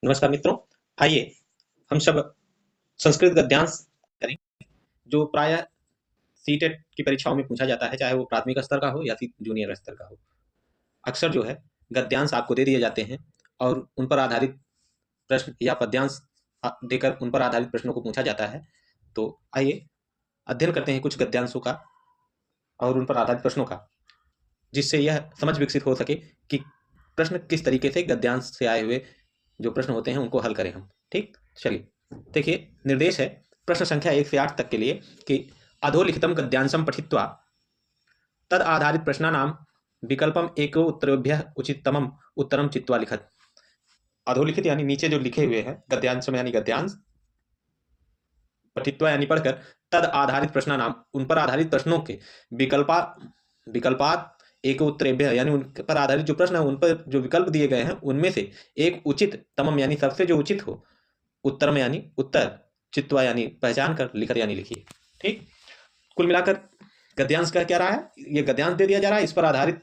नमस्कार मित्रों। आइए हम सब संस्कृत गद्यांश करें जो प्रायः सीटेट की परीक्षाओं में पूछा जाता है, चाहे वो प्राथमिक स्तर का हो या फिर जूनियर स्तर का हो। अक्सर जो है गद्यांश आपको दे दिए जाते हैं और उन पर आधारित प्रश्न या पद्यांश देकर उन पर आधारित प्रश्नों को पूछा जाता है। तो आइए अध्ययन करते हैं कुछ गद्यांशों का और उन पर आधारित प्रश्नों का, जिससे यह समझ विकसित हो सके कि प्रश्न किस तरीके से गद्यांश से आए हुए जो प्रश्न होते हैं उनको हल करें हम। ठीक, चलिए देखिए, निर्देश है प्रश्न संख्या 1 से 8 तक के लिए कि अधोलिखितम गद्यांशम पठित्वा तद आधारित प्रश्नानाम विकल्पम एको उत्तरेभ्यः उचिततमम उत्तरम चित्वा लिखत। अधोलिखित यानी नीचे जो लिखे हुए हैं, गद्यांशम यानी गद्यांश, पठित्वा यानी पढ़कर, तद आधारित प्रश्नानाम उन पर आधारित प्रश्नों के, विकल्पात एक उत्तरेभ्य यानी उन पर आधारित जो प्रश्न है उन पर जो विकल्प दिए गए हैं उनमें से एक उचित तमम यानी सबसे जो उचित हो, उत्तरम यानी उत्तर, चित्वा यानी पहचान कर, लिखत यानी लिखिए। ठीक, कुल मिलाकर गद्यांश का क्या रहा है, ये गद्यांश दे दिया जा रहा है, इस पर आधारित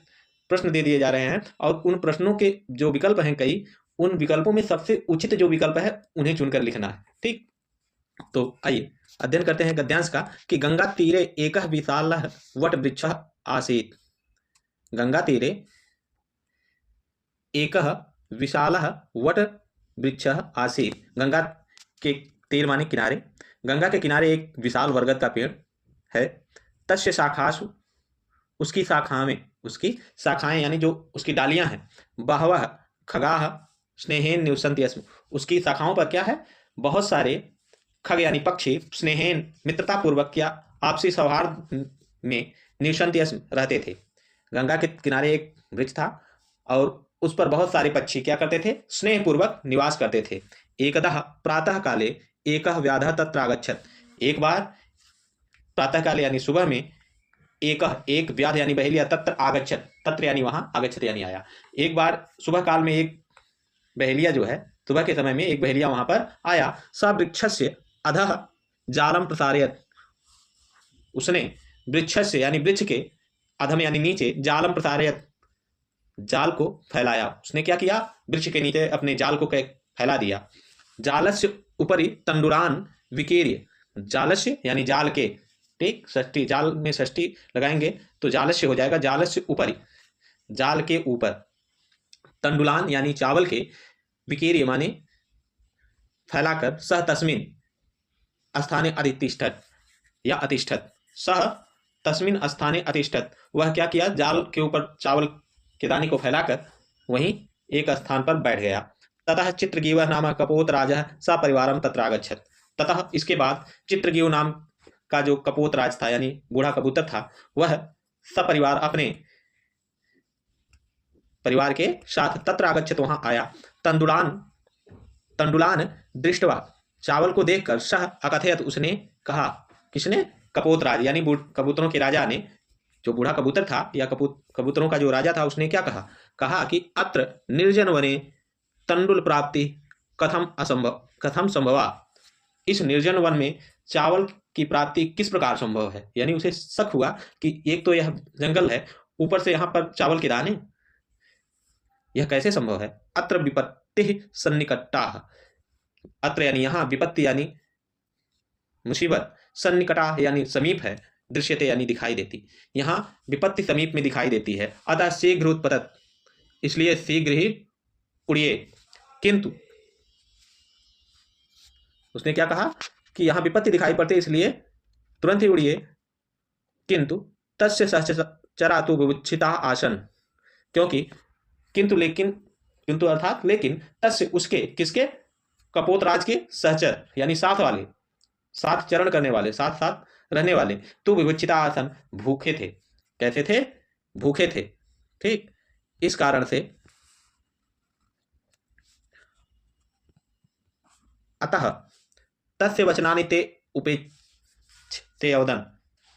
प्रश्न दे दिए जा रहे हैं और उन प्रश्नों के जो विकल्प हैं कई, उन विकल्पों में सबसे उचित जो विकल्प है उन्हें चुनकर लिखना है। ठीक, तो आइए अध्ययन करते हैं गद्यांश का कि गंगा तीरे एकः विशालः वट वृक्षः आसीत्। गंगा तीरे एकः विशालः वट वृक्षः आसीत्। गंगा के तीर माने किनारे, गंगा के किनारे एक विशाल बरगद का पेड़ है। तस्य शाखासु, उसकी शाखा में, उसकी शाखाएं यानी जो उसकी डालियां हैं, बहवः खगाः स्नेहेन निवसन्ति स्म। उसकी शाखाओं पर क्या है, बहुत सारे खग यानी पक्षी, स्नेहेन मित्रतापूर्वक या आपसी सौहार्द में, निवसन्ति स्म रहते थे। गंगा के किनारे एक वृक्ष था और उस पर बहुत सारे पक्षी क्या करते थे, स्नेहपूर्वक निवास करते थे। एकदा प्रातः काले एकः व्याधः तत्र आगच्छत्। एक बार प्रातः काले यानी सुबह में, एक व्याध यानी बहेलिया, तत्र आगच्छत्, तत्र यानी वहां, आगच्छत् यानी आया। एक बार सुबह काल में एक बहेलिया जो है, सुबह के समय में एक बहेलिया वहां पर आया। स वृक्षस्य अधः जालम प्रसारयत्। उसने वृक्षस्य यानी वृक्ष के अधम यानी नीचे, जालम प्रसारयत् जाल को फैलाया। उसने क्या किया, वृक्ष के नीचे अपने जाल को फैला दिया। जालस्य उपरि तंडुरान विकीर्य। जालस्य यानी जाल के, ठीक, षष्ठी, जाल में षष्ठी लगाएंगे तो जालस्य हो जाएगा, जालस्य उपरि, जाल के ऊपर। तंडुलान यानी चावल के, विकीर्य माने फैलाकर, सह तस्मिन स्थाने अतिष्ठत या अतिष्ठत, सह तस्मिन स्थाने अतिष्ठत, वह क्या किया, जाल के ऊपर चावल के दाने को फैलाकर वहीं एक स्थान पर बैठ गया। ततः चित्रगीव नाम कपोत राजा सपरिवारम तत्र आगच्छत्। ततः इसके बाद चित्रगीव नाम का जो कपोत राज था यानी बूढ़ा कबूतर था, वह सपरिवार अपने परिवार के साथ तत्र आगच्छत् वहां आया। तंडुलान, तंडुलान दृष्टवा, चावल को देखकर, सह अकथयत, उसने कहा, किसने, कपोतराज यानी कबूतरों के राजा ने, जो बूढ़ा कबूतर था या कबूतरों का जो राजा था, उसने क्या कहा, कहा कि अत्र निर्जन वने तंडुल प्राप्ति कथम संभवा। इस निर्जन वन में चावल की प्राप्ति किस प्रकार संभव है। यानी उसे शक हुआ कि एक तो यह जंगल है, ऊपर से यहां पर चावल के दाने, यह कैसे संभव है। अत्र विपत्ति सन्निकटा, अत्र यानी यहां, विपत्ति यानी मुसीबत, सन्निकटा यानी समीप है, दृश्यते यानी दिखाई देती, यहां विपत्ति समीप में दिखाई देती है। अतः शीघ्र उत्पतत, इसलिए शीघ्र ही उड़िए। किंतु उसने क्या कहा कि यहां विपत्ति दिखाई पड़ती इसलिए तुरंत ही उड़िए। किंतु तस्य सहचरा तो विवच्छिता आसन, क्योंकि, किंतु लेकिन, किंतु अर्थात लेकिन, तस्य उसके, किसके, कपोतराज के सहचर यानी साथ वाले, साथ चरण करने वाले, साथ साथ रहने वाले, तो विवच्छिता आसन, भूखे थे। कैसे थे, भूखे थे। ठीक, इस कारण से अतः तस्य वचनानि ते उपेक्ष ते अवदन,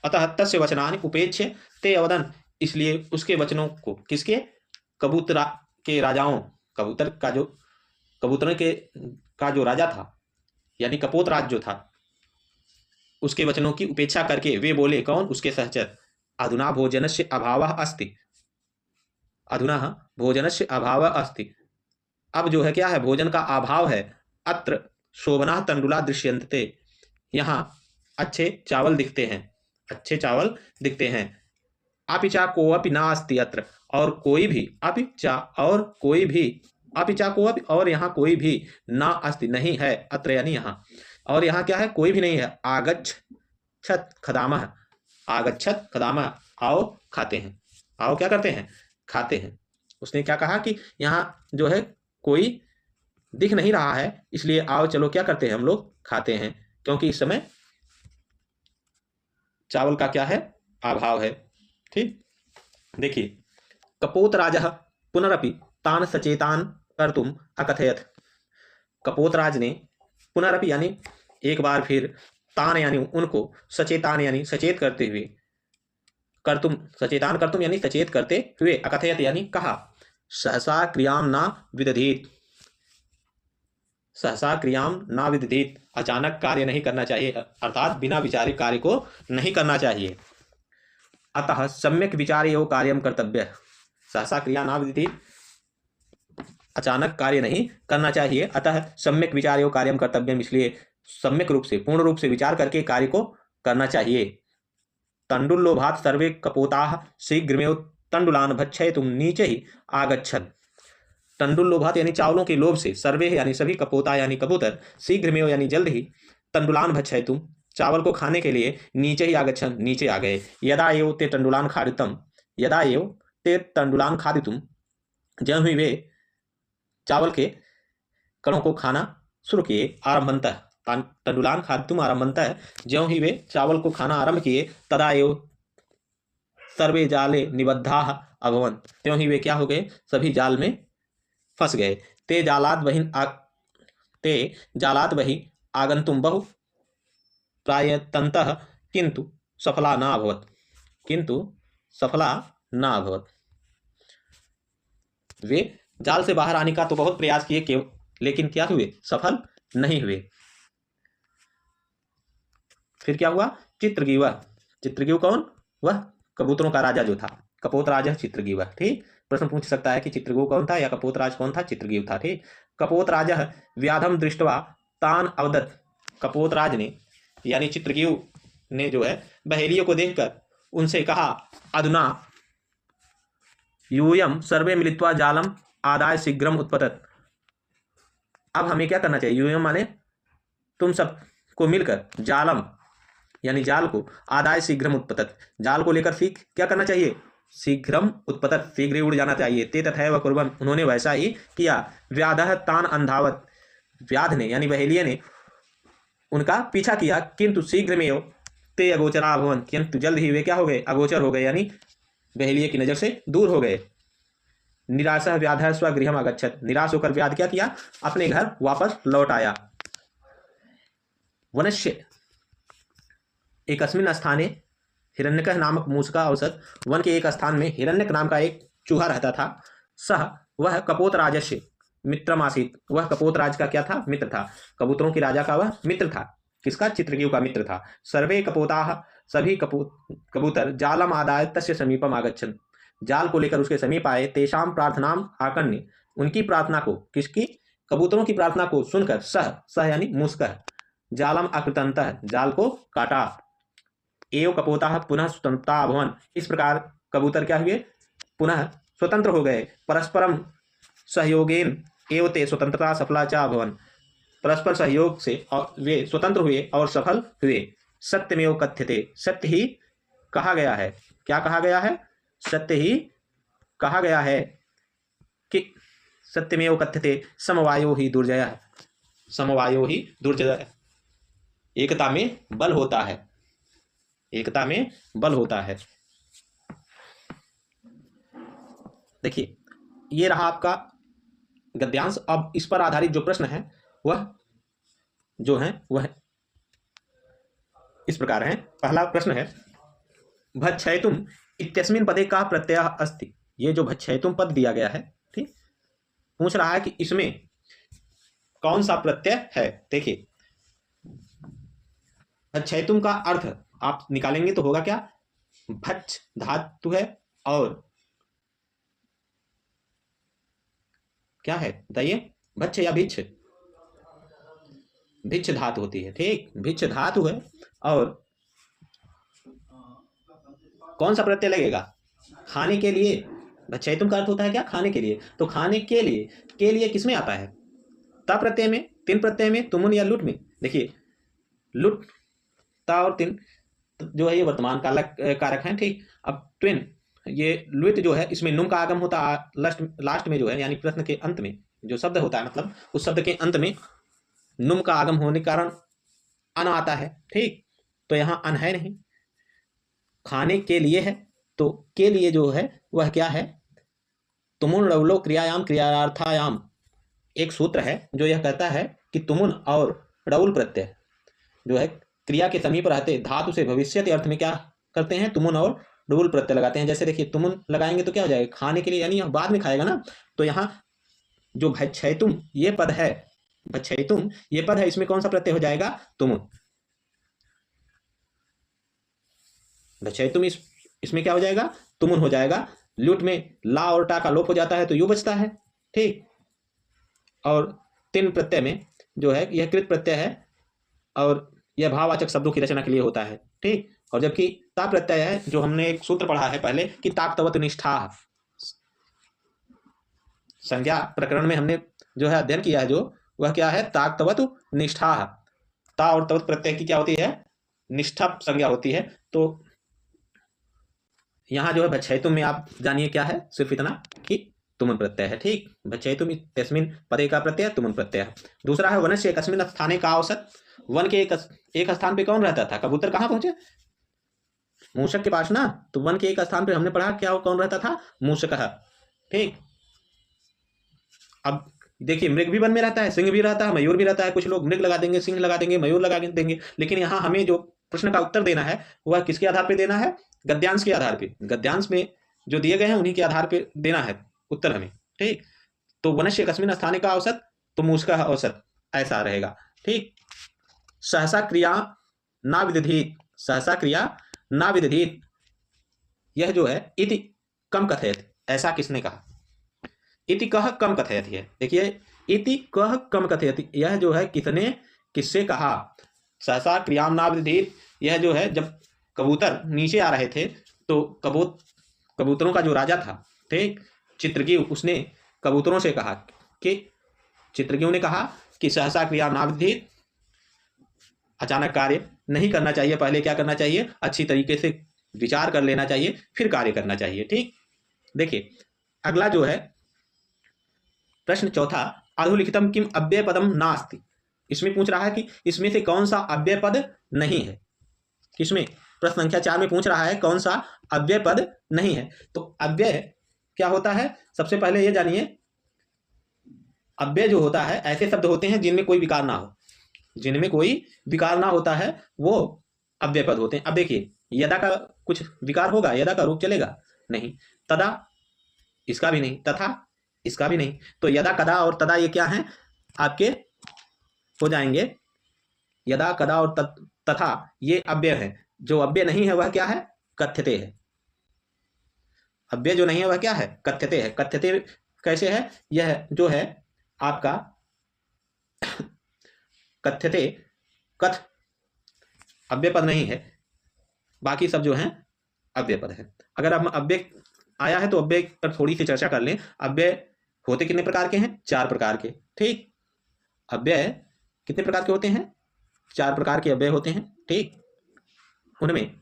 अतः तस्य वचनानि उपेक्ष ते अवदन, इसलिए उसके वचनों को, किसके, कबूतर के राजाओं, कबूतर का जो, कबूतर के का जो राजा था यानी कपोतराज जो था, उसके वचनों की उपेक्षा करके वे बोले, कौन, उसके सहचर, अधुना भोजनस्य अभावः अस्ति, अधुना भोजनस्य अभावः अस्ति, अब जो है क्या है, भोजन का अभाव है। अत्र शोभना तंडुला दृश्यन्ते, यहाँ अच्छे चावल दिखते हैं, अच्छे चावल दिखते हैं। अपिचा कोअपि नास्ति अत्र, और कोई भी, अपिचा और कोई भी, अपिचा कोअपि और यहाँ कोई भी, ना अस्ति नहीं है, अत्र यानी यहाँ, और यहाँ क्या है, कोई भी नहीं है। आगच्छत खदामः, आगच्छत खदामः, आओ खाते हैं, आओ क्या करते हैं, खाते हैं। उसने क्या कहा कि यहाँ जो है कोई दिख नहीं रहा है, इसलिए आओ चलो क्या करते हैं, हम लोग खाते हैं, क्योंकि इस समय चावल का क्या है, अभाव है। ठीक, देखिए, कपोत राजा पुनरपि तान सचेतान कर्तुम अकथयत, कपोतराज ने पुनरपि यानी एक बार फिर, तान यानी उनको, सचेतान यानी सचेत करते हुए, कर्तुम सचेतान कर्तुम यानी सचेत करते हुए, अकथयत यानी कहा, सहसा क्रियाम ना विदधीत, सहसा क्रियाम ना विदधीत, अचानक कार्य नहीं करना चाहिए, अर्थात बिना विचारे कार्य को नहीं करना चाहिए। अतः सम्यक विचारे एवं कार्यम कर्तव्य, सहसा क्रिया ना विदधीत, अचानक कार्य नहीं करना चाहिए। अतः सम्यक विचार एवं कार्यम कर्तव्यम, इसलिए सम्यक रूप से, पूर्ण रूप से विचार करके कार्य को करना चाहिए। तंडुल्लोभात सर्वे कपोताः शीघ्रमेव तंडुलान भक्षयितुम नीचे ही आगच्छन्, तंडुल्लोभात यानी चावलों के लोभ से, सर्वे यानी सभी, कपोता यानी कबूतर, शीघ्रमेव यानी जल्द ही, तंडुलान भक्षयितुम चावल को खाने के लिए, नीचे ही आगच्छन् नीचे आ गए। यदा एव ते तंडुलान खादितम, यदा एव ते तंडुलान खादितुम, जब ही वे चावल के कणों को खाना शुरू किए, आरंभंतः, तंडुलान खादितुम आरंभंतः, ज्यों ही वे चावल को खाना आरंभ किए, तदा एव सर्वे जाले निबद्धाः अभवन्, त्यों ही वे क्या हो गए, सभी जाल में फंस गए। ते जालात बहि आगंतुम बहु प्रायतन्तः किंतु सफला न अभवत्, किंतु सफला न अभवत्, वे जाल से बाहर आने का तो बहुत प्रयास किए, लेकिन क्या हुए, सफल नहीं हुए। फिर क्या हुआ, चित्रगीवा, चित्रगीव कौन, वह कबूतरों का राजा जो था, कपोत राजा चित्रगीवा। ठीक, प्रश्न पूछ सकता है कि चित्रगीव कौन था या कपोतराज कौन था, चित्रगीव था। ठीक, कपोत राजा व्याधम दृष्टवा तान अवदत्, कपोतराज ने यानी चित्रगीव ने जो है बहेलियों को देखकर उनसे कहा, अधुना यूयम सर्वे मिलित्वा जालम आदाय शीघ्रम उत्पतत, अब हमें क्या करना चाहिए, यूयम माने तुम सब को मिलकर, जालम यानी जाल को, आदाय शीघ्रम उत्पतत, जाल को लेकर क्या करना चाहिए, शीघ्रम उत्पतत, शीघ्र ही उड़ जाना चाहिए। ते तथैव कुर्वन्, उन्होंने वैसा ही किया। व्याधः तान अंधावत, व्याध ने यानी बहेलिये ने उनका पीछा किया, किंतु शीघ्र में ते अगोचरा भवन, किंतु जल्द ही वे क्या हो गए, अगोचर हो गए, यानी बहेलिये की नजर से दूर हो गए। निराशः व्याधः स्वगृहम् अगच्छत्, निराश होकर व्याध क्या किया, अपने घर वापस लौट आया। वनस्य एकस्मिन् स्थाने हिरण्यकः नामक मूषका औसत, वन के एक स्थान में हिरण्यक नाम का एक चूहा रहता था। सह, वह कपोतराजस्य मित्रमासीत, वह कपोतराज का क्या था, मित्र था, कबूतरों के राजा का वह मित्र था। किसका, चित्रगीव का मित्र था। सर्वे कपोताः, सभी कबूतर, जालम आदाय तस्य समीपम आगच्छन्, जाल को लेकर उसके समीप आए। तेषाम प्रार्थनाम आकर्ण्य, उनकी प्रार्थना को, किसकी, कबूतरों की प्रार्थना को सुनकर, सह यानी मूषकः, जालम अकृतन्तः, जाल को काटा। एव कपोताः पुनः स्वतंत्रता अभवन्, इस प्रकार कबूतर क्या हुए, पुनः स्वतंत्र हो गए। परस्परम सहयोगेन एव ते स्वतंत्रता सफला च अभवन्, परस्पर सहयोग से वे स्वतंत्र हुए और सफल हुए। सत्यमेव कथ्यते, सत्य ही कहा गया है, क्या कहा गया है, सत्य ही कहा गया है कि सत्यमेव कथ्यते समवायो ही दुर्जय, समवायो ही दुर्जय, एकता में बल होता है, एकता में बल होता है। देखिए, ये रहा आपका गद्यांश। अब इस पर आधारित जो प्रश्न है वह जो है वह इस प्रकार है। पहला प्रश्न है, भक्षयितुम इत्यस्मिन् पदे का प्रत्यय अस्ति, ये जो भक्षयितुम पद दिया गया है, ठीक, पूछ रहा है कि इसमें कौन सा प्रत्यय है। देखिए, भक्षयितुम का अर्थ आप निकालेंगे तो होगा क्या, भक्ष धातु है और क्या है बताइए? भच्छ या भिच्छ? भिच्छ धातु होती है, ठीक, भिच्छ धातु है। और कौन सा प्रत्यय लगेगा? खाने के लिए। भक्षयितुम का अर्थ होता है क्या? खाने के लिए। तो खाने के लिए किसमें आता है? ता प्रत्यय में, तीन प्रत्यय में, तुमुन या लुट में। देखिए लुट, ता और तीन जो है ये वर्तमान कालक कारक है, ठीक। अब ट्विन, ये लुट जो है इसमें नुम का आगम होता है लास्ट में जो है, यानी प्रश्न के अंत में जो शब्द होता है, मतलब उस शब्द के अंत में नुम का आगम होने के कारण अन आता है, ठीक। तो यहाँ अन है नहीं, खाने के लिए है। तो के लिए जो है वह क्या है? तुमुन रवलो क्रियायाम क्रियार्थायाम। एक सूत्र है जो यह कहता है कि तुमुन और रउल प्रत्यय जो है क्रिया के समीप रहते धातु से भविष्यत अर्थ में क्या करते हैं? तुमुन और रउल प्रत्यय लगाते हैं। जैसे देखिए तुमुन लगाएंगे तो क्या हो जाएगा? खाने के लिए, यानी बाद में खाएगा ना। तो यहाँ जो भक्षयितुम ये पद है, भक्षयितुम ये पद है, इसमें कौन सा प्रत्यय हो जाएगा? तुमुन। भक्षयितुम इसमें क्या हो जाएगा? तुमुन हो जाएगा। लुट में ला और टा का लोप हो जाता है तो यू बचता है, ठीक। और तीन प्रत्यय में जो है यह कृत प्रत्यय है और यह भाववाचक शब्दों की रचना के लिए होता है, ठीक। और जबकि ता प्रत्यय है, जो हमने एक सूत्र पढ़ा है पहले कि ताक तवत निष्ठा, संज्ञा प्रकरण में हमने जो है अध्ययन किया है, जो वह क्या है? ताक तवत निष्ठा। ता और तवत प्रत्यय की क्या होती है? निष्ठा संज्ञा होती है। तो यहाँ जो है भक्षयितुम में आप जानिए क्या है, सिर्फ इतना कि तुमुन प्रत्यय है, ठीक। भक्षयितुम तस्मिन पदे का प्रत्यय तुमुन प्रत्यय है। दूसरा है वनस्य एकस्मिन स्थाने का औसत। वन के एक स्थान पे कौन रहता था? कबूतर कहाँ पहुंचे? मूषक के पास ना। तो वन के एक स्थान पे हमने पढ़ा क्या कौन रहता था? मूषक, ठीक। अब देखिए मृग भी वन में रहता है, सिंह भी रहता है, मयूर भी रहता है। कुछ लोग मृग लगा देंगे, सिंह लगा देंगे, मयूर लगा देंगे, लेकिन यहाँ हमें जो प्रश्न का उत्तर देना है वह किसके आधार पर देना है? गद्यांश के आधार पर। गद्यांश में जो दिए गए हैं उन्हीं के आधार पर देना है उत्तर हमें, ठीक। तो वनस्य कस्मिन स्थाने का औसत, तो मूषक का औसत, ऐसा रहेगा, ठीक। सहसा क्रिया ना विदधित, सहसा क्रिया ना विदधित, यह जो है इति कम कथयति, ऐसा किसने कहा? इति कह कम कथयति है। देखिए इति कह कम कथयति, यह जो है किसने, किससे कहा? सहसा क्रियाम ना विदधित, यह जो है जब कबूतर नीचे आ रहे थे तो कबूतरों का जो राजा था, ठीक, चित्रगीव, उसने कबूतरों से कहा कि, चित्रगीव ने कहा कि सहसा क्रिया ना विदधित, अचानक कार्य नहीं करना चाहिए, पहले क्या करना चाहिए? अच्छी तरीके से विचार कर लेना चाहिए, फिर कार्य करना चाहिए, ठीक। देखिए अगला जो है प्रश्न चौथा, अधोलिखितम किम अव्यय पदम नास्ति। इसमें पूछ रहा है कि इसमें से कौन सा अव्यय पद नहीं है। किसमें? प्रश्न संख्या 4 में पूछ रहा है कौन सा अव्यय पद नहीं है। तो अव्यय क्या होता है? सबसे पहले ये जानिए, अव्यय जो होता है ऐसे शब्द होते हैं जिनमें कोई विकार ना हो, जिनमें कोई विकार ना होता है वो अव्यय पद होते हैं। अब देखिए यदा का कुछ विकार होगा, यदा का रूप चलेगा नहीं, तदा इसका भी नहीं, तथा इसका भी नहीं। तो यदा कदा और तदा ये क्या हैं? आपके हो जाएंगे। यदा कदा और तथा ये अव्यय है। जो अव्यय नहीं है वह क्या है? कथ्यते है। अव्यय जो नहीं है वह क्या है? कथ्यते है। कथ्यते कैसे है? यह जो है आपका कथ्यते, कथ अव्यय पद नहीं है, बाकी सब जो है अव्यय पद है। अगर हम अव्यय आया है तो अव्यय पर थोड़ी सी चर्चा कर लें। अव्यय होते कितने प्रकार के हैं? 4 प्रकार के, ठीक। अव्यय कितने प्रकार के होते हैं? 4 प्रकार के अव्यय होते हैं, ठीक। उनमें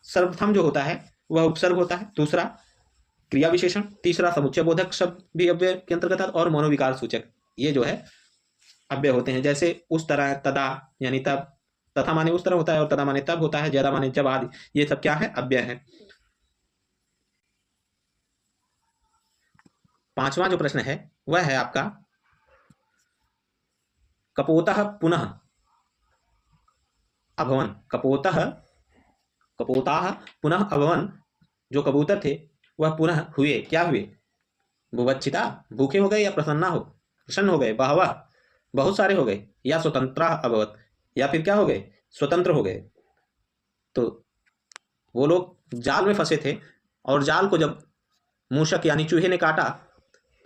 सर्वप्रथम जो होता है वह उपसर्ग होता है, दूसरा क्रिया विशेषण, तीसरा समुच्चय बोधक शब्द भी अव्यय के अंतर्गत है, और मनोविकार सूचक, ये जो है अव्यय होते हैं। जैसे उस तरह, तदा यानी तब, तथा माने उस तरह होता है और तदा माने तब होता है, ज्यादा माने जब आदि, ये सब क्या है? अव्यय है। 5वां जो प्रश्न है वह है आपका कपोतः पुनः अभवन। कपोताः पुनः अभवन, जो कबूतर थे वह पुनः हुए, क्या हुए? बुभच्छिता, भूखे हो गए या प्रसन्न हो गए, बहवः बहुत सारे हो गए, या स्वतंत्रः अभवत, या फिर क्या हो गए? स्वतंत्र हो गए। तो वो लोग जाल में फंसे थे और जाल को जब मूषक यानी चूहे ने काटा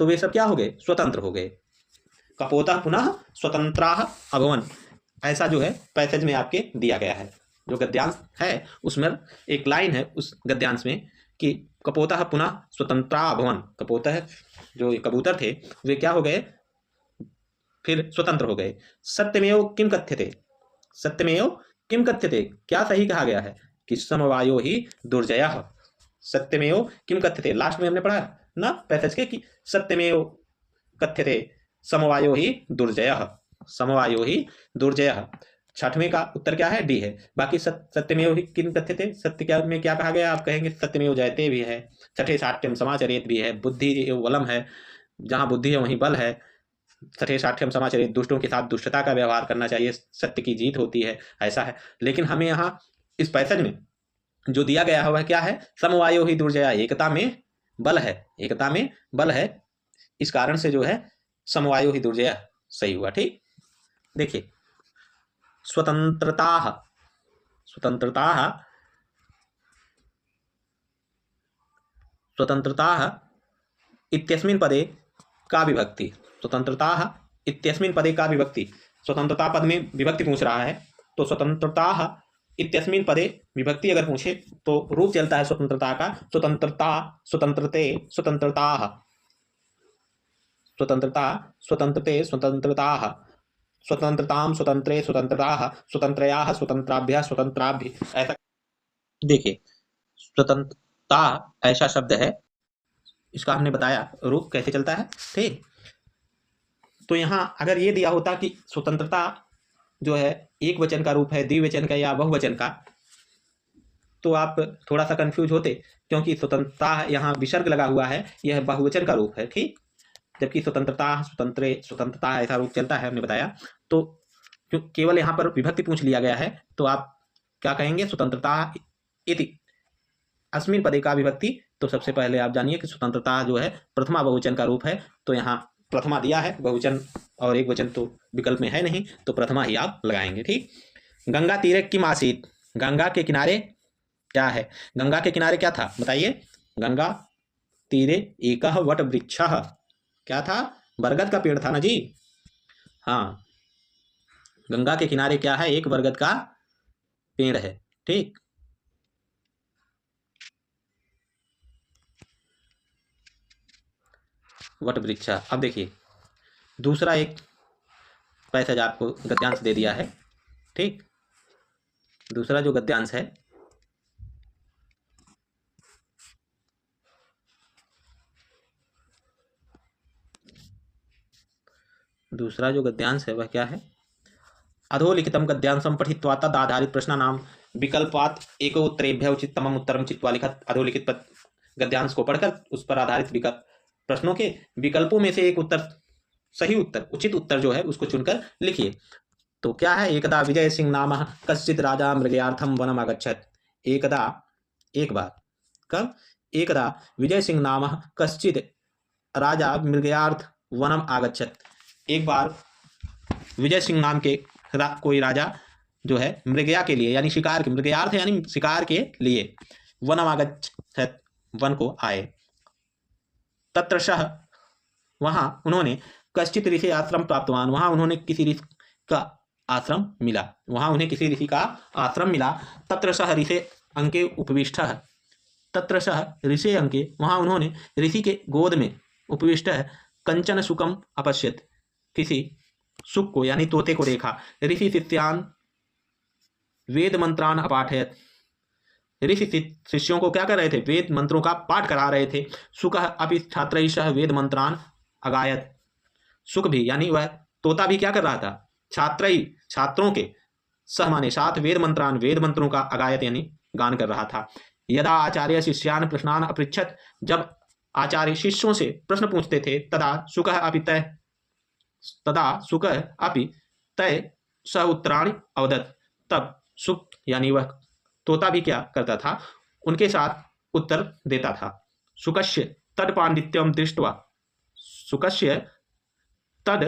तो वे सब क्या हो गए, स्वतंत्र हो गए। कपोतः पुनः स्वतंत्राः अभवन्, ऐसा जो है पैसेज में आपके दिया गया है। जो गद्यांश है उसमें एक लाइन है उस गद्यांश में कि कपोतः पुनः स्वतंत्रा अभवन्, कपोतः जो कबूतर थे वे क्या हो गए, फिर स्वतंत्र हो गए। सत्यमेव किम कथ्यते, सत्यमेव किम कथ्यते, क्या सही कहा गया है कि समवायो ही दुर्जयः, सत्यमेव किम कथ्यते, लास्ट में हमने पढ़ा ना पैसेज के कि सत्यमेव कथ्यते समवायो ही दुर्जयः, समवायो ही दुर्जयः। छठवें का उत्तर क्या है, डी है। बाकी सत्यमेव ही किम कथ्यते, सत्य क्या में क्या कहा गया, आप कहेंगे सत्यमेव जयते भी है, छठे साठ्यम समाचरेत भी है, बुद्धि बलम है, जहां बुद्धि है वहीं बल है, छठे साठ्यम समाचरेत, दुष्टों के साथ दुष्टता का व्यवहार करना चाहिए, सत्य की जीत होती है, ऐसा है। लेकिन हमें यहाँ इस पैसेज में जो दिया गया है वह क्या है, समवायो ही दुर्जया, एकता में बल है, एकता में बल है, इस कारण से जो है समवायो ही दुर्जया सही हुआ। ठीक, देखिए स्वतंत्रता, स्वतंत्रता, स्वतंत्रता इत्यस्मिन् पदे का विभक्ति, स्वतंत्रता इत्यस्मिन् पदे का विभक्ति, स्वतंत्रता पद में विभक्ति पूछ रहा है तो स्वतंत्रता इत्यस्मिन् पदे विभक्ति अगर पूछे तो रूप चलता है स्वतंत्रता का, स्वतंत्रता, स्वतंत्रते, स्वतंत्रता, स्वतंत्रता, स्वतंत्रते, स्वतंत्रता, स्वतंत्रताम, स्वतंत्रे, स्वतंत्रता, स्वतंत्रया, स्वतंत्राभ्य, स्वतंत्राभ्य, ऐसा। देखिए स्वतंत्रता ऐसा शब्द है, इसका हमने बताया रूप कैसे चलता है। ठीक, तो यहां अगर ये दिया होता कि स्वतंत्रता जो है एक वचन का रूप है, द्विवचन का या बहुवचन का, तो आप थोड़ा सा कंफ्यूज होते, क्योंकि स्वतंत्रता यहाँ विसर्ग लगा हुआ है, यह बहुवचन का रूप है। ठीक, जबकि स्वतंत्रता, स्वतंत्रे, स्वतंत्रता ऐसा रूप चलता है, हमने बताया। तो केवल यहाँ पर विभक्ति पूछ लिया गया है तो आप क्या कहेंगे, स्वतंत्रता इति अस्मिन् पदे का विभक्ति। तो सबसे पहले आप जानिए कि स्वतंत्रता जो है प्रथमा बहुवचन का रूप है, तो यहाँ प्रथमा दिया है, बहुवचन और एक वचन तो विकल्प में है नहीं, तो प्रथमा ही आप लगाएंगे। ठीक, गंगा तीरे किम आसीत्, गंगा के किनारे क्या है, गंगा के किनारे क्या था बताइए, गंगा तीरे एकः वट वृक्षः, क्या था, बरगद का पेड़ था ना जी। हाँ, गंगा के किनारे क्या है, एक बरगद का पेड़ है। ठीक, वट वृक्ष। अब देखिए दूसरा एक पैसेज आपको गद्यांश दे दिया है। ठीक, दूसरा जो गद्यांश है, दूसरा जो गद्यांश है वह क्या है, अधोलिखितम गद्यांशम पठित्वा तद आधारित प्रश्नानाम विकल्पात एको उत्तरेभ्य उचिततमम उत्तरम चित्वा लिखत, अधोलिखित गद्यांश को पढ़कर उस पर आधारित विकल्प प्रश्नों के विकल्पों में से एक उत्तर, सही उत्तर, उचित उत्तर जो है उसको चुनकर लिखिए। तो क्या है, एकदा विजय सिंह नाम कश्चित राजा मृगयार्थम वनम आगच्छत, एकदा, एक बार, कब, एकदा विजय सिंह नाम कश्चित राजा मृगयार्थ वनम आगच्छत, एक बार विजय सिंह नाम के कोई राजा जो है मृगया के लिए, यानी शिकार के, मृगयार्थ यानी शिकार के लिए, वनम आगच्छत, वन को आए, तत्र सह, वहां उन्होंने, कश्चित ऋषि आश्रम प्राप्तवान, वहां उन्होंने किसी ऋषि का आश्रम मिला, वहां उन्हें किसी ऋषि का आश्रम मिला, तत्र सह ऋषि अंके उपविष्ट, तत्र सह ऋषि अंके, वहां उन्होंने ऋषि के गोद में उपविष्ट कंचन सुखम अपश्यत, किसी सुख को यानी तोते को देखा, ऋषि शिष्यान वेद मंत्रान अपाठयत, ऋषि शिष्यों को क्या कर रहे थे, वेद मंत्रों का पाठ करा रहे थे, सुख अपि छात्र सह वेद मंत्रान अगायत, सुख भी यानी वह तोता भी क्या कर रहा था, छात्र छात्रों के सह माने साथ, वेद मंत्रान वेद मंत्रों का अगायत यानी गान कर रहा था। यदा आचार्य शिष्यान प्रश्नान अपृच्छत, जब आचार्य शिष्यों से प्रश्न पूछते थे, तदा सुख अपि तय, तदा सुख अपि तय सह उत्तराणि अवदत, तब सुख यानी वह तोता भी क्या करता था, उनके साथ उत्तर देता था। सुकस्य तद पांडित्यम दृष्ट्वा, सुकस्य तद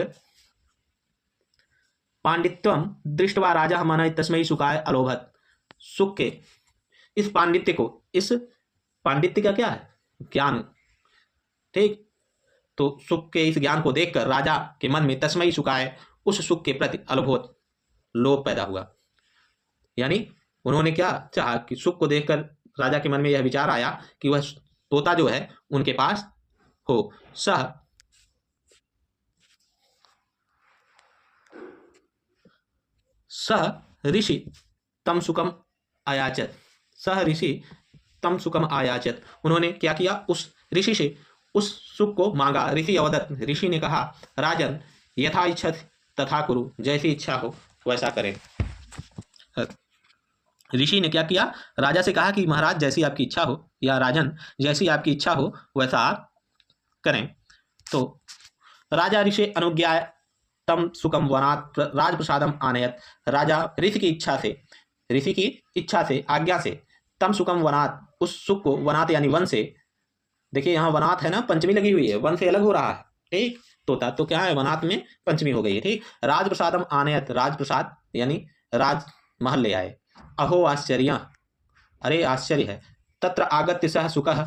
पांडित्यम दृष्ट्वा राजा मन तस्मै सुखाय अलोभत, सुख के इस पांडित्य को, इस पांडित्य का क्या है, ज्ञान, ठीक, तो सुख के इस ज्ञान को देखकर राजा के मन में तस्मयी सुखाए उस सुख के प्रति अनुभूत लोभ पैदा हुआ। यानी उन्होंने क्या चाहा कि सुख को देखकर राजा के मन में यह विचार आया कि वह तोता जो है उनके पास हो। सह ऋषि तम सुखम आयाचत। सह ऋषि तम सुखम आयाचत। उन्होंने क्या किया, उस ऋषि से उस सुख को मांगा। ऋषि अवदत्त, ऋषि ने कहा, राजन यथा इच्छत तथा कुरु, जैसी इच्छा हो वैसा करें। ऋषि ने क्या किया, राजा से कहा कि महाराज जैसी आपकी इच्छा हो, या राजन जैसी आपकी इच्छा हो वैसा आप करें। तो राजा ऋषि अनुज्ञा तम सुखम वनात् राजप्रसादम आनयत। राजा ऋषि की इच्छा से आज्ञा से तम सुखम वनात्, उस सुख को, वनात् यानी वन से, देखिए यहाँ वनात् है ना, पंचमी लगी हुई है, वन से अलग हो रहा है, ठीक। तोता तो क्या है, वनात् में पंचमी हो गई है, ठीक। राजप्रसादम आनयत, राजप्रसाद यानी राजमहल ले आए। अहो आश्चर्य, अरे आश्चर्य है। तत्र आगत्य सह सुखः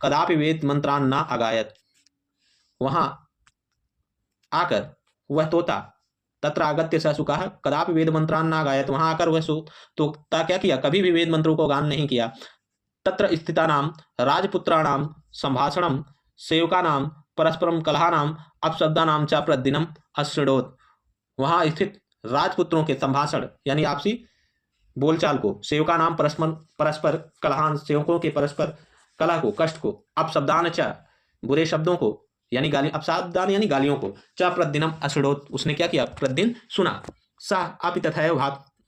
कदापि वेद मंत्रान न अगायत। वहां आकर वह तोता, तत्र आगत्य सह सुखः कदापि वेद मंत्रान न अगायत, वहां आकर वह तोता क्या किया, कभी भी वेद मंत्रों को गान नहीं किया। तत्र स्थितानाम राजपुत्राणाम संभाषणम सेवकानाम परस्परम कलहानाम अपशब्दानाम च प्रतिदिनम अश्रृणोत। वहां स्थित राजपुत्रों के संभाषण यानी आपसी बोलचाल को, सेवका नाम परस्पर कलहान, सेवकों के परस्पर कलह को, कष्ट को, अपशब्दान च बुरे शब्दों को यानी गाली, अपशब्दान यानी गालियों को, च प्रतिदिनम अश्रृणोत, उसने क्या किया, प्रतिदिन सुना। सह अपि तथैव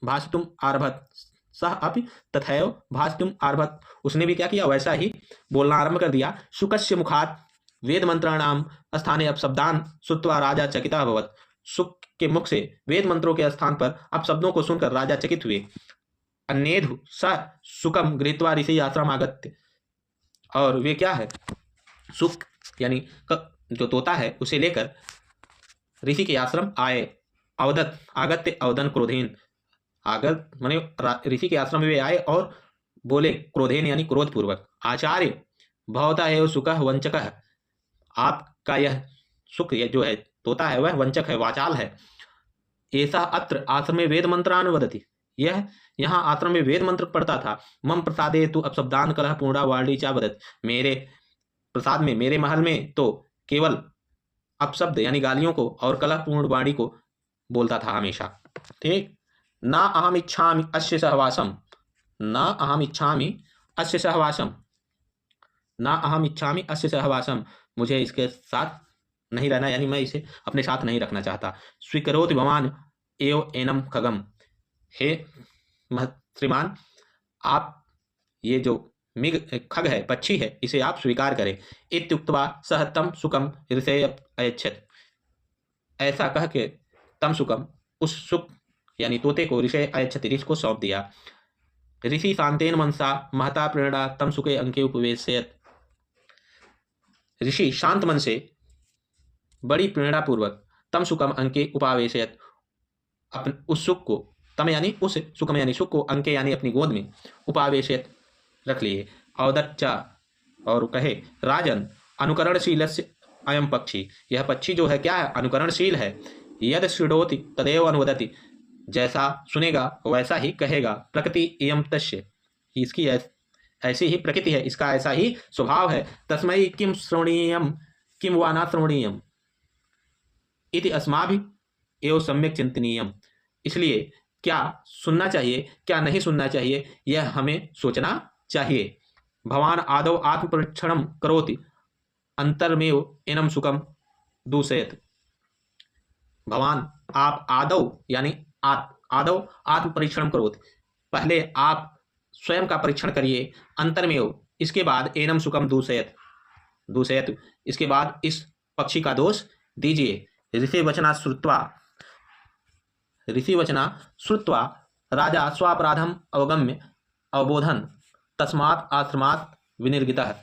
भाषितुम आरभत, सह अपि तथैव भाषितुम आरभत, उसने भी क्या किया, वैसा ही बोलना आरंभ कर दिया। शुकस्य मुखात वेद मंत्राणाम स्थाने अपशब्दान श्रुत्वा राजा चकिता अभवत। सुख के मुख से वेद मंत्रों के स्थान पर अपशब्दों को सुनकर राजा चकित हुए। अन्येधु स सुखम गृहीत्वा ऋषि आश्रम आगत्य, और वे क्या है, सुख यानी जो तोता है उसे लेकर ऋषि के आश्रम आए। अवदत आगत्य अवदन क्रोधेन, आगत माने ऋषि के आश्रम में वे आए और बोले क्रोधेन यानी क्रोधपूर्वक, आचार्य भवता एव सुखः वंचकः, आपका यह सुख जो है तोता है वह वंचक है, वाचाल है। ऐसा अत्र आश्रम में वेद मंत्रान वदति, यह यहाँ आश्रम में वेद मंत्र पढ़ता था। मम प्रसादे तु अपशब्दान कलह पूर्णा वाणी चा वदत, मेरे प्रसाद में, मेरे महल में तो केवल अपशब्द यानी गालियों को और कलह पूर्ण वाणी को बोलता था हमेशा, ठीक। ना अहम इच्छामि अस्य सहवासम, ना अहम इच्छामि अस्य सहवासम, ना अहम इच्छामि अस्य सहवासम, मुझे इसके साथ नहीं रहना, यानी मैं इसे अपने साथ नहीं रखना चाहता। स्वीकरोति भवान एव एनम खगम, हे श्रीमान आप ये जो मिग खग है, पक्षी है, इसे आप स्वीकार करें। इत्युक्त्वा सह तम सुखम ऋषय अयच्छत, ऐसा कह के तम सुखम, उस सुख यानी तोते को ऋषय अयच्छत, ऋषि को सौंप दिया। ऋषि शांतेन मनसा महता प्रेरणा तम सुखे अंके उपवेशयत, ऋषि शांत मन से बड़ी प्रेरणा पूर्वक तम सुखम अंके उपावेशयत, अपने उस सुख को, तम यानी उस सुखम यानी सुख को, अंके यानी अपनी गोद में, उपावेशयत रख लिए। अवदच्चा, और कहे, राजन अनुकरणशील अयम पक्षी, यह पक्षी जो है क्या है, अनुकरणशील है। यद शृणोति तदेव अनुवदति, जैसा सुनेगा वैसा ही कहेगा। प्रकृति इयम तस्य, इसकी ऐसी ही प्रकृति है, इसका ऐसा ही स्वभाव है। तस्मै किम श्रवणीयम किम वा न श्रवणीयम इति अस्माभिः एव सम्यक चिंतनीयम, इसलिए क्या सुनना चाहिए क्या नहीं सुनना चाहिए यह हमें सोचना चाहिए। भवान आदौ आत्मपरीक्षणम करोति अंतर्मेव एनम सुखम दूषयत, भवान आप आदौ यानी आदौ आत्मपरीक्षणम करोति, पहले आप स्वयं का परीक्षण करिए। अंतर्मेव, इसके बाद एनम सुखम दूषयत, दूषयत इसके बाद इस पक्षी का दोष दीजिए। ऋषि वचना श्रुत्वा राजा स्वापराधम अवगम्य अवबोधन तस्मात् आश्रमात् विनिर्गितः,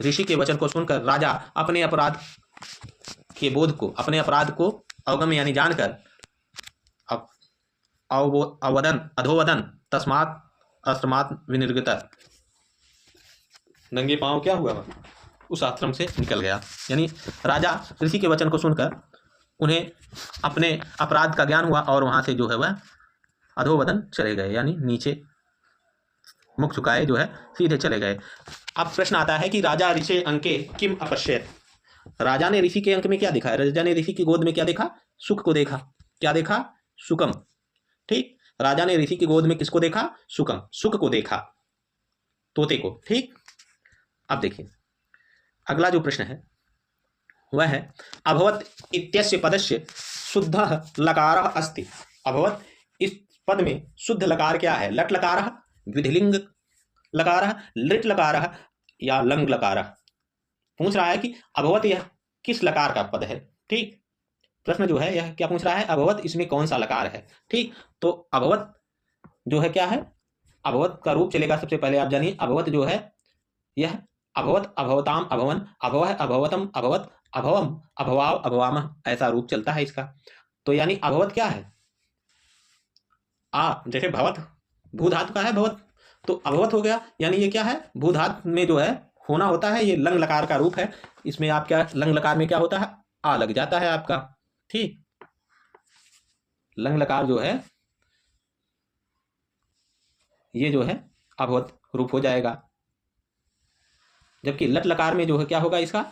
ऋषि के वचन को सुनकर राजा अपने अपराध के बोध को, अपने अपराध को अवगम्य यानी जानकर अधोवदन तस्मात् आश्रमात् विनिर्गितः, नंगे पांव क्या हुआ, उस आश्रम से निकल गया। यानी राजा ऋषि के वचन को सुनकर उन्हें अपने अपराध का ज्ञान हुआ और वहां से जो है वह अधोवदन चले गए, यानी नीचे मुख झुकाए जो है सीधे चले गए। अब प्रश्न आता है कि राजा ऋषि अंके किम अपश्यत, राजा ने ऋषि के अंक में क्या देखा? राजा ने ऋषि की गोद में क्या देखा? सुख को देखा। क्या देखा? सुकम। ठीक, राजा ने ऋषि की गोद में किसको देखा? सुकम, सुख को देखा, तोते को। ठीक, अब देखिए अगला जो प्रश्न है वह है अभवत इत्यस्य पदस्य शुद्ध लकार अस्ति। अभवत, इस पद में शुद्ध लकार क्या है? लट लकार, विधिलिंग लकार, लिट लकार या लंग लकार? पूछ रहा है कि अभवत यह किस लकार का पद है। ठीक, प्रश्न जो है यह क्या पूछ रहा है? अभवत इसमें कौन सा लकार है। ठीक, तो अभवत जो है क्या है? अभवत का रूप चलेगा। सबसे पहले आप जानिए अभवत जो है यह अभवत, अभवताम, अभवन, अभव, अभवतम, अभवत, अभवम, अभवाव, अभवाम, ऐसा रूप चलता है इसका। तो यानी अभवत क्या है? जैसे भवत भू धातु का है भवत, तो अभवत हो गया। यानी ये क्या है? भू धातु में जो है होना होता है, ये लंग लकार का रूप है। इसमें आप क्या, लंग लकार में क्या होता है? आ लग जाता है आपका। ठीक, लंग लकार जो है ये जो है अभवत रूप हो जाएगा। जबकि लट लकार में जो है क्या होगा? इसका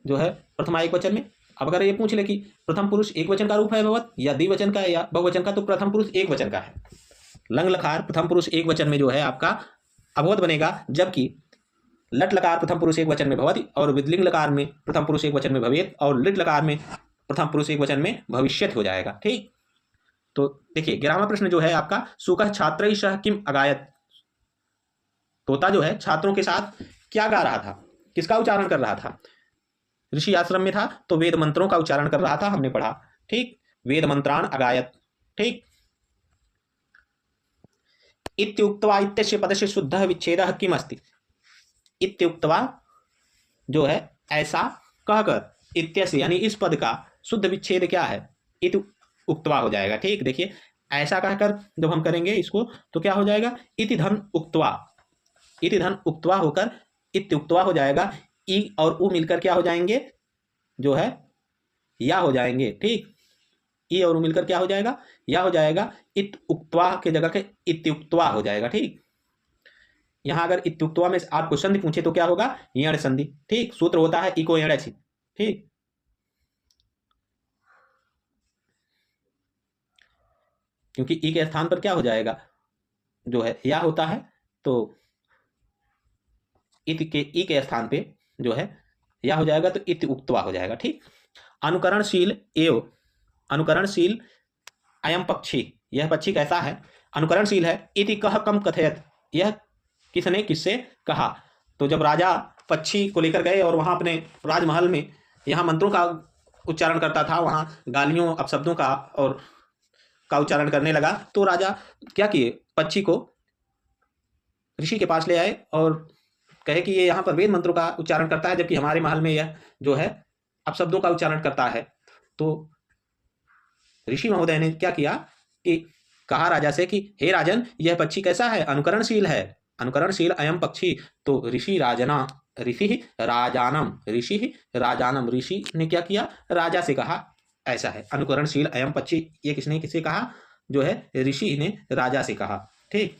जो है प्रथमा एक वचन में। अब अगर ये पूछ ले कि प्रथम पुरुष एक वचन का रूप है भगवत या द्विवचन का या बहुवचन का, तो प्रथम पुरुष एक वचन का है। लंग लकार प्रथम पुरुष एक वचन में जो है आपका अभवत बनेगा, जबकि लट लकार प्रथम पुरुष एक वचन में भवति और विद्लिंग लकार में प्रथम पुरुष एक वचन में भवेत और लिट लकार में प्रथम पुरुष एक वचन में भविष्यत हो जाएगा। ठीक, तो देखिए 11वां प्रश्न जो है आपका सुकह छात्र सह किम अगायत। तोता जो है छात्रों के साथ क्या गा रहा था? किसका उच्चारण कर रहा था? ऋषि आश्रम में था तो वेद मंत्रों का उच्चारण कर रहा था, हमने पढ़ा। ठीक, वेद मंत्रान अगायत। ठीक, इत्युक्त्वा इत्यस्य पदस्य शुद्ध विच्छेदः किम अस्ति। इत्युक्त्वा जो है ऐसा कहकर, इत्यस्य यानी इस पद का शुद्ध विच्छेद क्या है? इत उक्त्वा हो जाएगा। ठीक, देखिए ऐसा कहकर जब हम करेंगे इसको तो क्या हो जाएगा? इति धन उक्त्वा, इति धन उक्त्वा होकर इत्युक्त्वा हो जाएगा। ई और उ मिलकर क्या हो जाएंगे? जो है या हो जाएंगे। ठीक, ई और उ मिलकर क्या हो जाएगा? या हो जाएगा। इत उक्त्वा के जगह के इत्युक्त्वा हो जाएगा। ठीक, यहां अगर इत्युक्त्वा में आपको संधि पूछे तो क्या होगा? यण संधि। ठीक, सूत्र होता है इको यण अछि। ठीक, क्योंकि ई के स्थान पर क्या हो जाएगा? जो है या होता है, तो इत के ई के स्थान पे जो है या हो जाएगा, तो इत उक्त्वा हो जाएगा। ठीक, अनुकरणशील एव, अनुकरणशील अयम पक्षी, यह पक्षी कैसा है? अनुकरणशील है। इति कह कम कथयत, यह किसने किससे कहा? तो जब राजा पक्षी को लेकर गए और वहां अपने राजमहल में यहाँ मंत्रों का उच्चारण करता था, वहां गालियों अपशब्दों का और का उच्चारण करने लगा, तो राजा क्या किए? पक्षी को ऋषि के पास ले आए और कहे कि ये यहाँ पर वेद मंत्रों का उच्चारण करता है, जबकि हमारे महल में यह जो है अपशब्दों का उच्चारण करता है। तो ऋषि महोदय ने क्या किया कि कहा राजा से कि हे राजन, यह पक्षी कैसा है? अनुकरणशील है। अनुकरणशील अयम पक्षी। तो ऋषि राजना, ऋषि राजानम, ऋषि राजानम, ऋषि ने क्या किया? राजा से कहा ऐसा है अनुकरणशील अयम पक्षी। ये किसने किसे कहा? जो है ऋषि ने राजा से कहा। ठीक,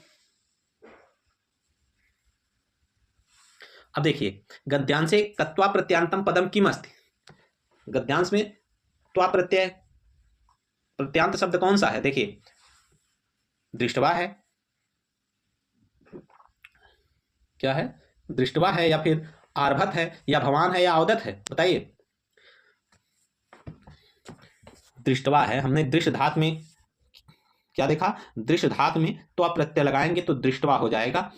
अब देखिए गद्यांश से कत्वा प्रत्यांतम पदम किम अस्ति। गद्यांश में त्वा प्रत्यय प्रत्यांत शब्द कौन सा है? देखिए दृष्टवा है, क्या है? दृष्टवा है या फिर आर्भत है या भवान है या अवदत है? बताइए। दृष्टवा है। हमने दृश्य धात में क्या देखा? दृश्य धात में त्वा प्रत्यय लगाएंगे तो दृष्टवा हो जाएगा।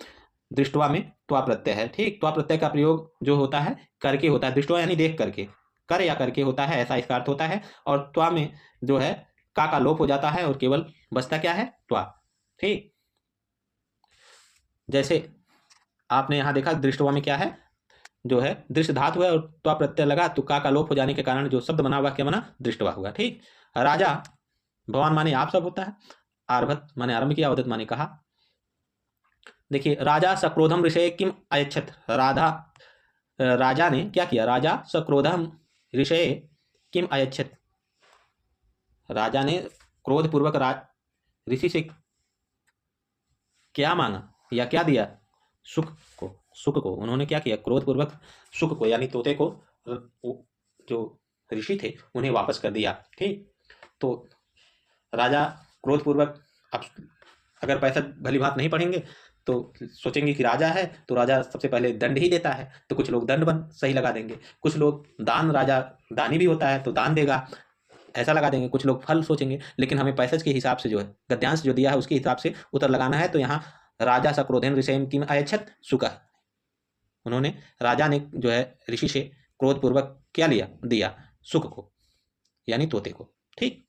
दृष्टवा में त्वा प्रत्यय है। ठीक, त्वा प्रत्यय का प्रयोग जो होता है करके होता है। दृष्टवा यानी देख करके, कर या करके होता है, ऐसा इसका अर्थ होता है। और त्वा में जो है का लोप हो जाता है और केवल बचता क्या है? त्वा। ठीक, जैसे आपने यहां देखा दृष्टवा में क्या है? जो है दृश्य धातु है और त्वा प्रत्यय लगा तो का लोप हो जाने के कारण जो शब्द बना हुआ क्या बना? दृष्टवा हुआ। ठीक, राजा भगवान माने आप सब होता है, आर्भत माने आरंभ किया, अवदत माने कहा। देखिए राजा सक्रोधम ऋषे किम अयच्छत, राधा राजा ने क्या किया, राजा सक्रोधम ऋषये किम अयच्छत, राजा ने क्रोधपूर्वक ऋषि से क्या मांगा या क्या दिया, सुख को, सुख को उन्होंने क्या किया, क्रोधपूर्वक सुख को यानी तोते को जो ऋषि थे उन्हें वापस कर दिया। ठीक, तो राजा क्रोधपूर्वक, अब अगर पैसा भली बात नहीं पढ़ेंगे तो सोचेंगे कि राजा है तो राजा सबसे पहले दंड ही देता है, तो कुछ लोग दंड बन सही लगा देंगे, कुछ लोग दान, राजा दानी भी होता है तो दान देगा ऐसा लगा देंगे, कुछ लोग फल सोचेंगे, लेकिन हमें पैसेज के हिसाब से जो है गद्यांश जो दिया है उसके हिसाब से उत्तर लगाना है। तो यहाँ राजा सक्रोधेन ऋषयम किम अयच्छत सुखः, उन्होंने, राजा ने जो है ऋषि से क्रोधपूर्वक क्या लिया, दिया, सुख को यानी तोते को। ठीक।